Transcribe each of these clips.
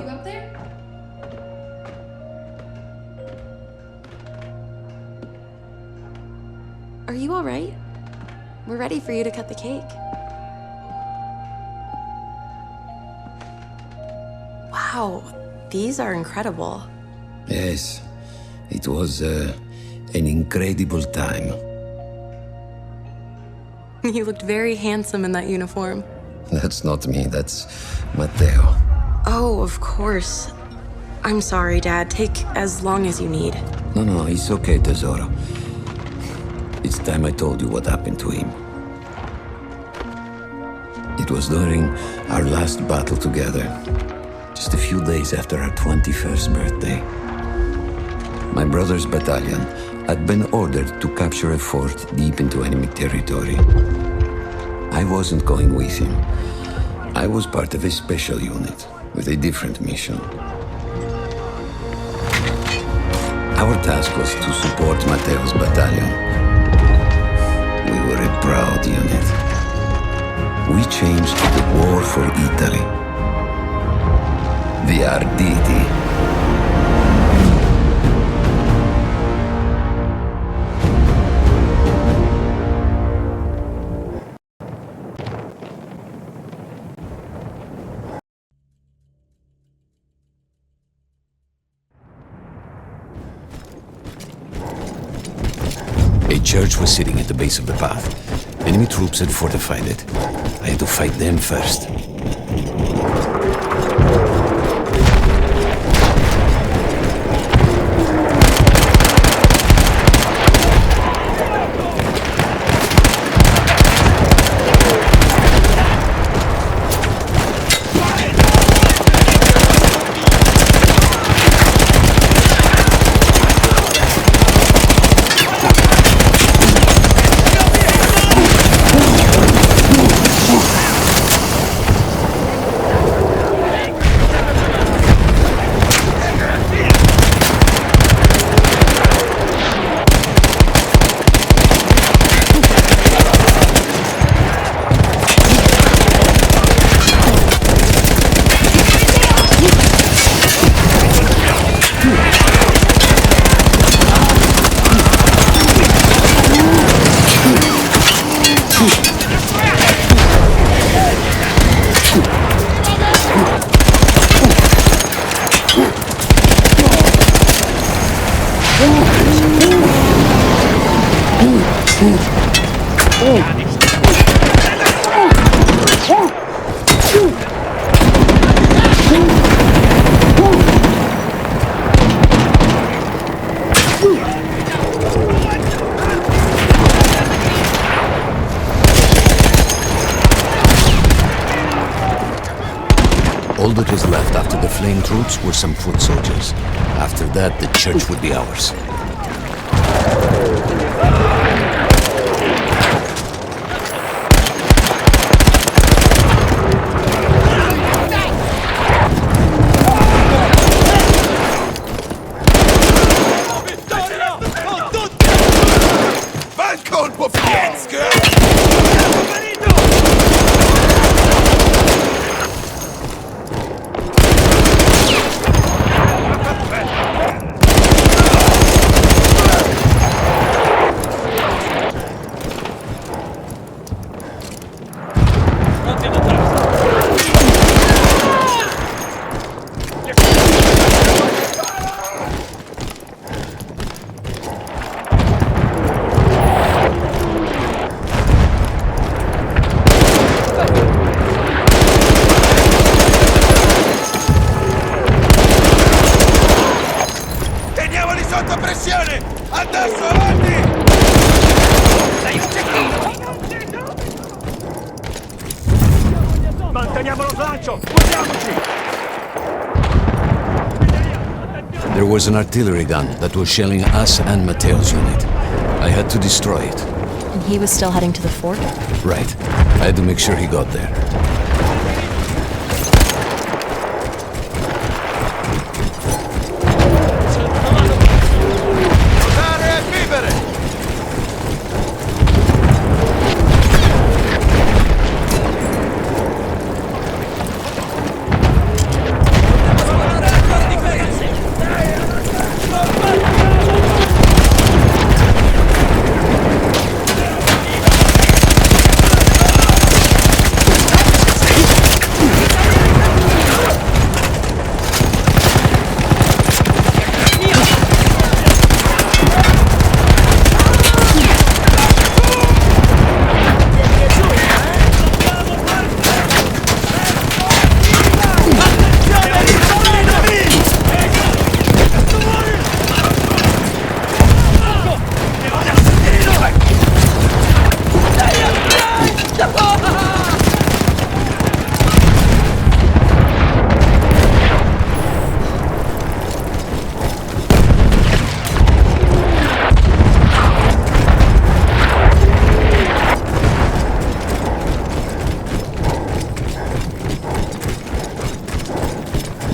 You up there? Are you all right? We're ready for you to cut the cake. Wow, these are incredible. Yes, it was an incredible time. You looked very handsome in that uniform. That's not me, that's Matteo. Oh, of course. I'm sorry, Dad. Take as long as you need. No, it's okay, Tesoro. It's time I told you what happened to him. It was during our last battle together, just a few days after our 21st birthday. My brother's battalion had been ordered to capture a fort deep into enemy territory. I wasn't going with him. I was part of a special unit with a different mission. Our task was to support Matteo's battalion. We were a proud unit. We changed the war for Italy. The Arditi. A church was sitting at the base of the path. Enemy troops had fortified it. I had to fight them first. All that was left after the flame troops were some foot soldiers. After that, the church would be ours. There was an artillery gun that was shelling us and Matteo's unit. I had to destroy it. And he was still heading to the fort? Right. I had to make sure he got there.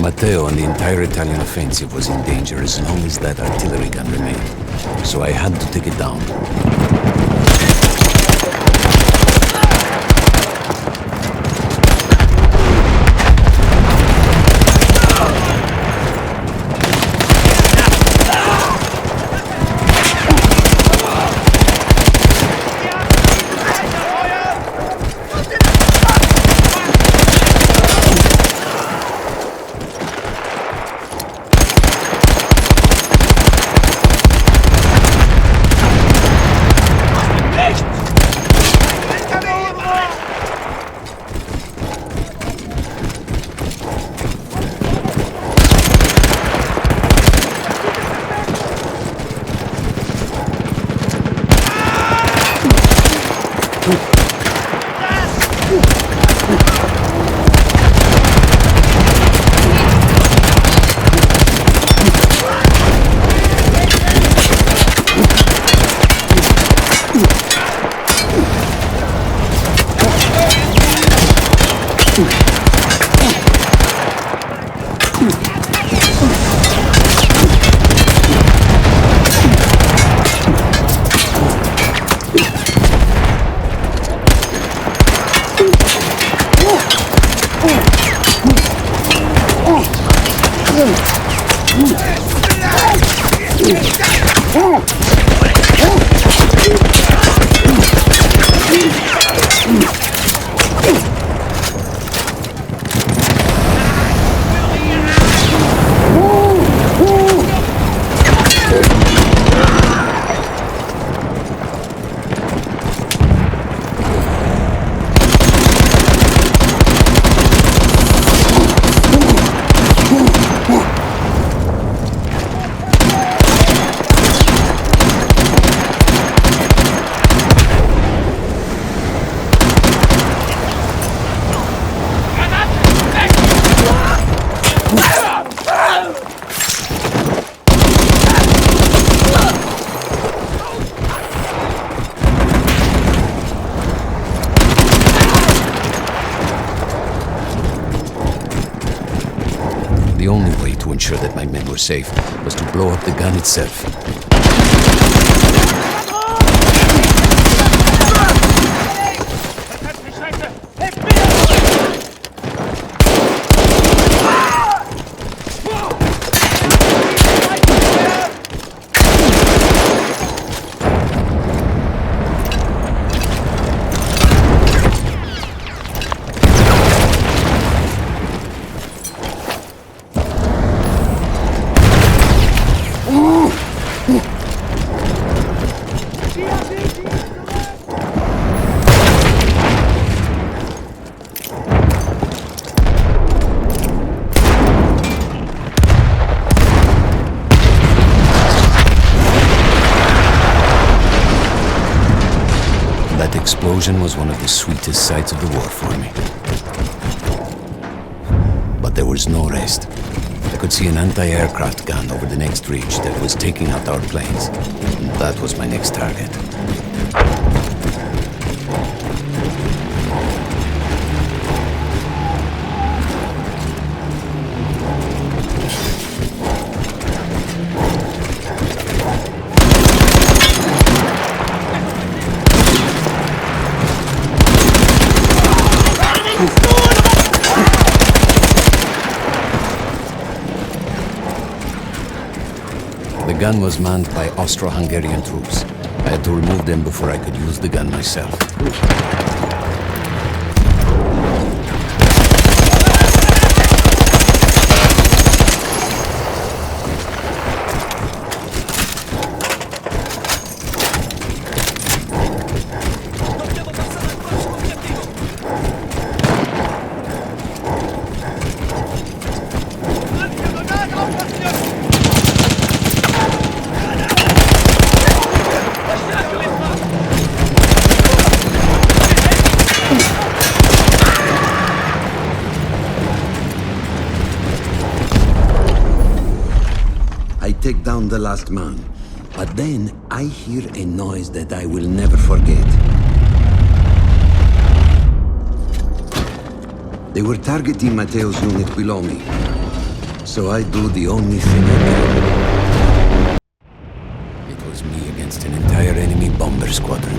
Matteo and the entire Italian offensive was in danger as long as that artillery gun remained. So I had to take it down. The only way to ensure that my men were safe was to blow up the gun itself. That explosion was one of the sweetest sights of the war for me. But there was no rest. I could see an anti-aircraft gun over the next ridge that was taking out our planes. And that was my next target. The gun was manned by Austro-Hungarian troops. I had to remove them before I could use the gun myself. Take down the last man, but then I hear a noise that I will never forget. They were targeting Matteo's unit below me. So I do the only thing I can. It was me against an entire enemy bomber squadron.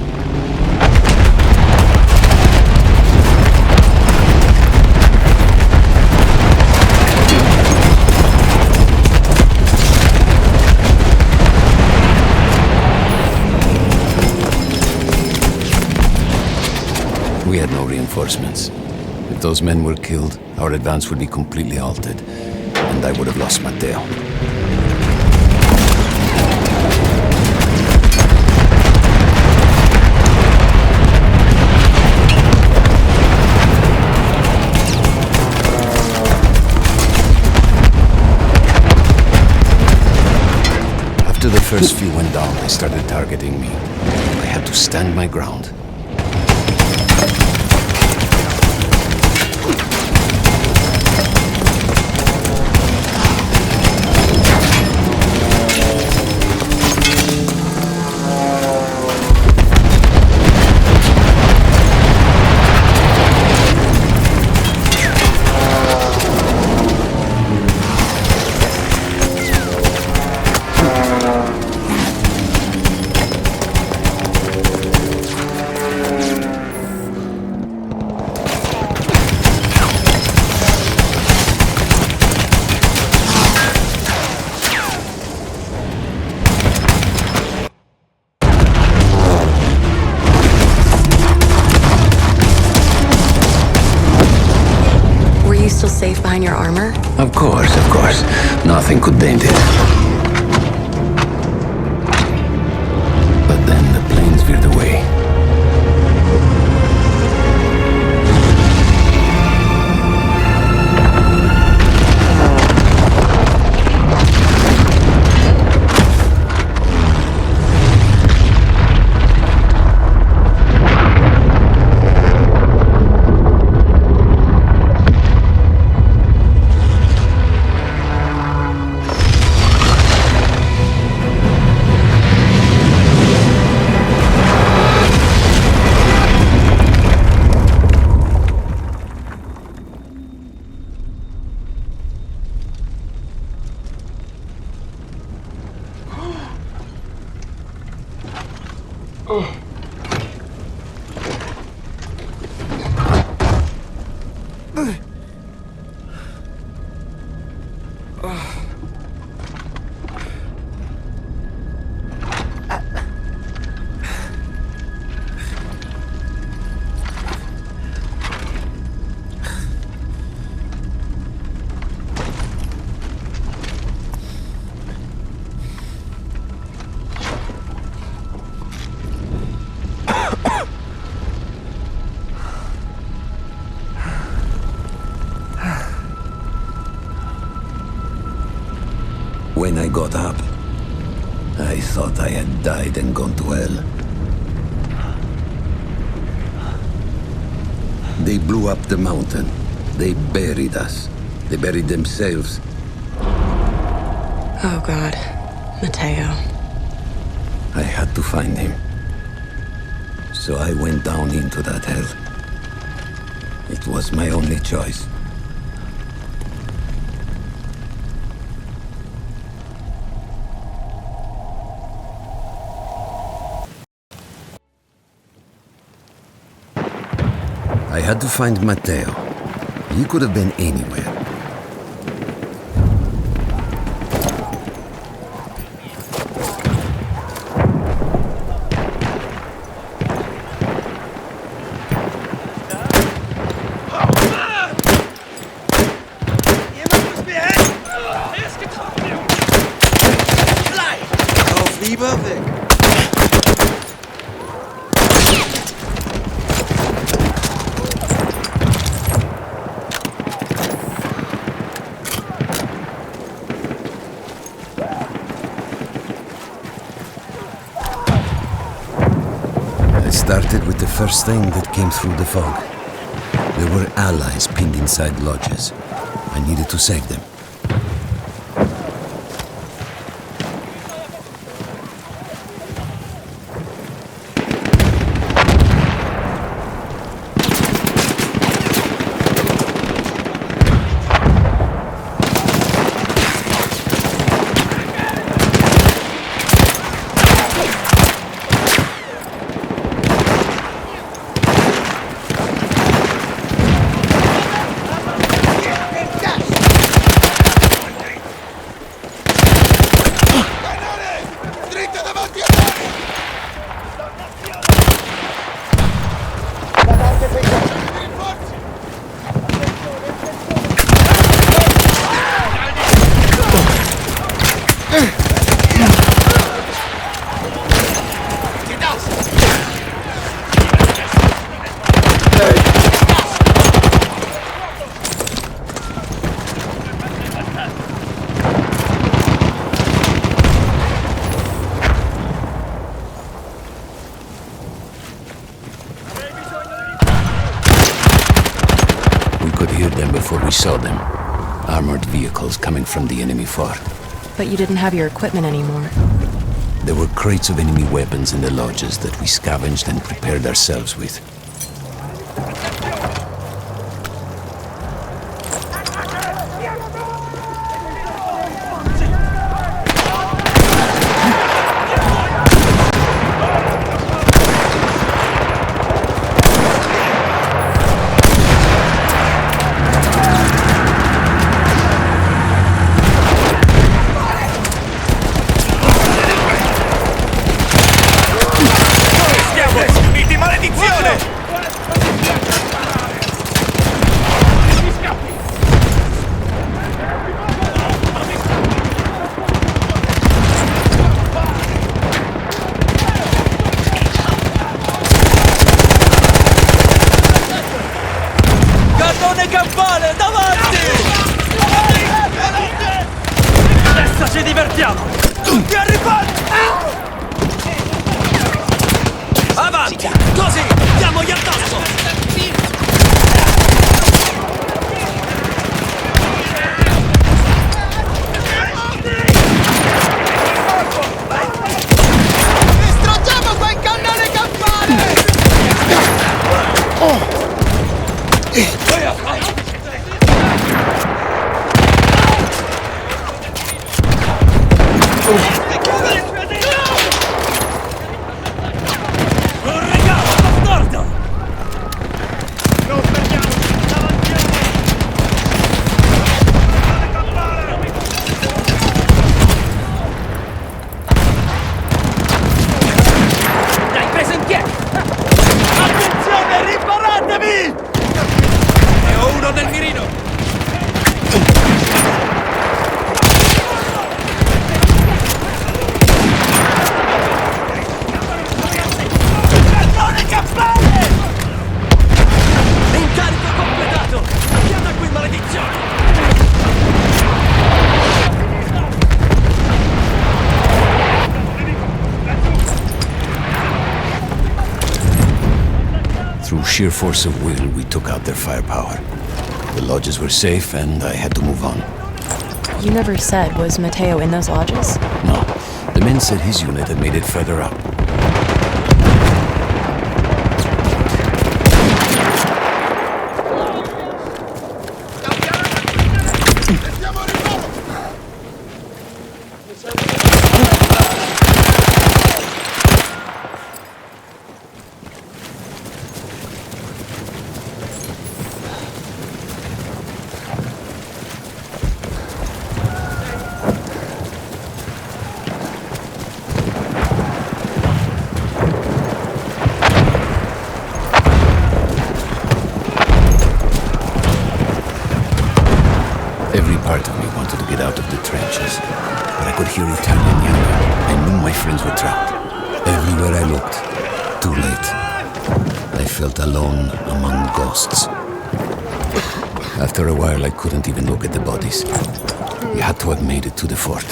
We had no reinforcements. If those men were killed, our advance would be completely halted, and I would have lost Matteo. After the first few went down, they started targeting me. I had to stand my ground. Safe behind your armor? Of course. Nothing could dent it. But then the planes veered away. When I got up, I thought I had died and gone to hell. They blew up the mountain. They buried us. They buried themselves. Oh, God. Matteo. I had to find him. So I went down into that hell. It was my only choice. I had to find Matteo. He could have been anywhere. Started with the first thing that came through the fog. There were allies pinned inside lodges. I needed to save them. could hear them before we saw them. Armored vehicles coming from the enemy fort. But you didn't have your equipment anymore. There were crates of enemy weapons in the lodges that we scavenged and prepared ourselves with. Avanti! Così! Diamogli addosso! Distruggiamo quel cannone campale! Through sheer force of will, we took out their firepower. The lodges were safe, and I had to move on. You never said, was Matteo in those lodges? No, the men said his unit had made it further up. Every part of me wanted to get out of the trenches, but I could hear Italian yelling. I knew my friends were trapped. Everywhere I looked, too late. I felt alone among ghosts. After a while, I couldn't even look at the bodies. We had to have made it to the fort.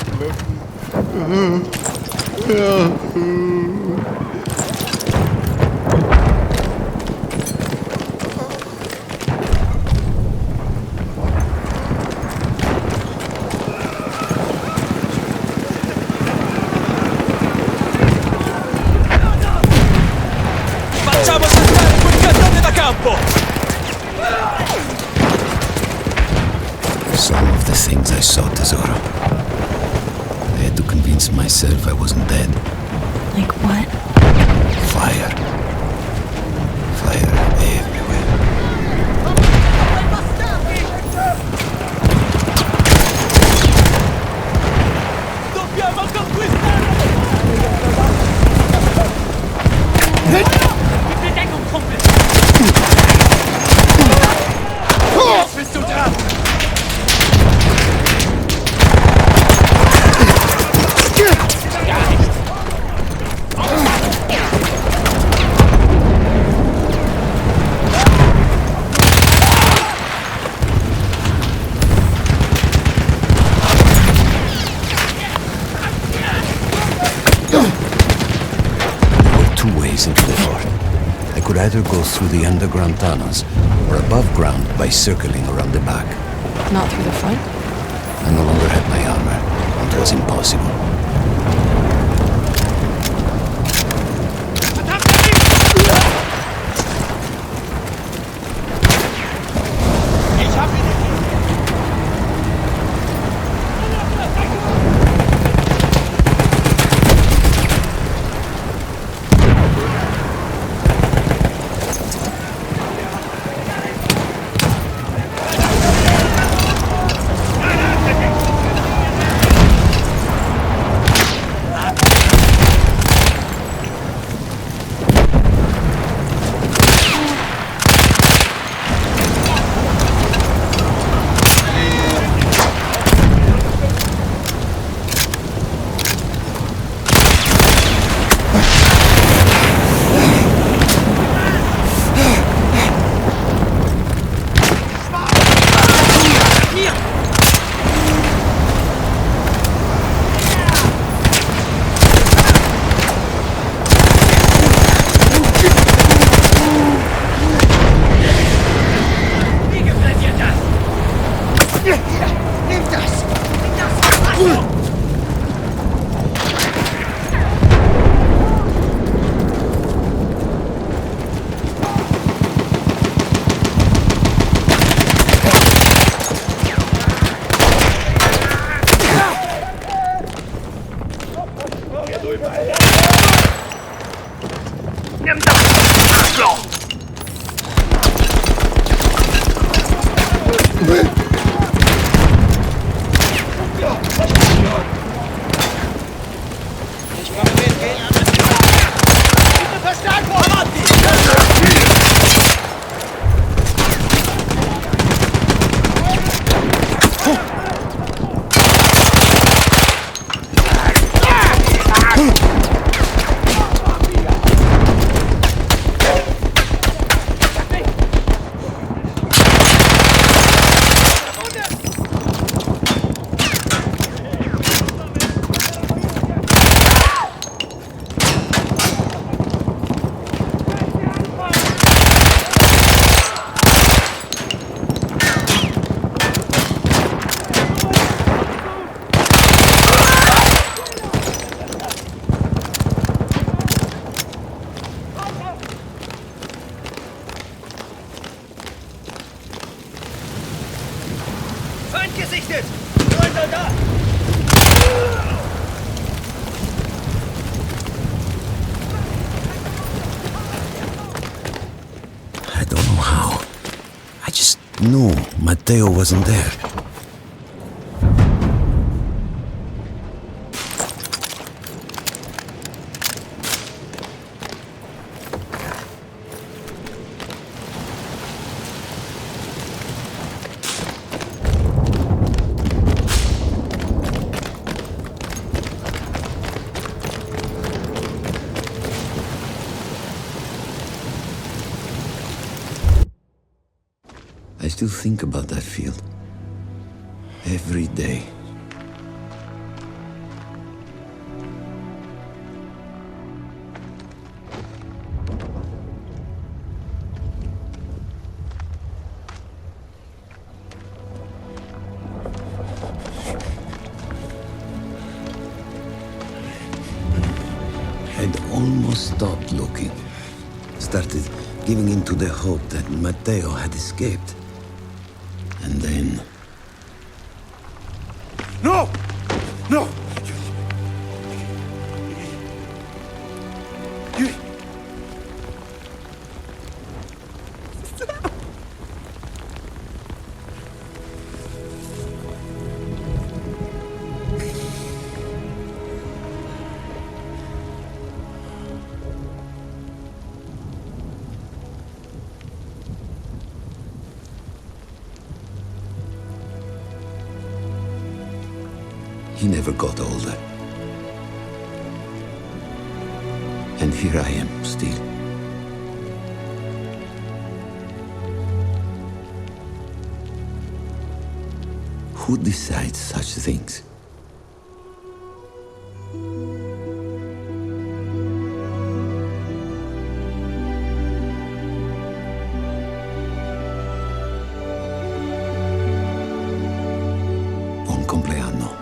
Facciamo saltare quel cannone da campo! Some of the things I saw, Tesoro. I had to convince myself I wasn't dead. Like what? Fire. Fire everywhere. Dobbiamo conquistare! Bist du dran? Two ways into the fort. I could either go through the underground tunnels or above ground by circling around the back. Not through the front? I no longer had my armor. It was impossible. I don't know how. I just knew Matteo wasn't there. I still think about that field. Every day. I'd almost stopped looking. Started giving in to the hope that Matteo had escaped. And then... No! No! He never got older. And here I am, still. Who decides such things? compleanno.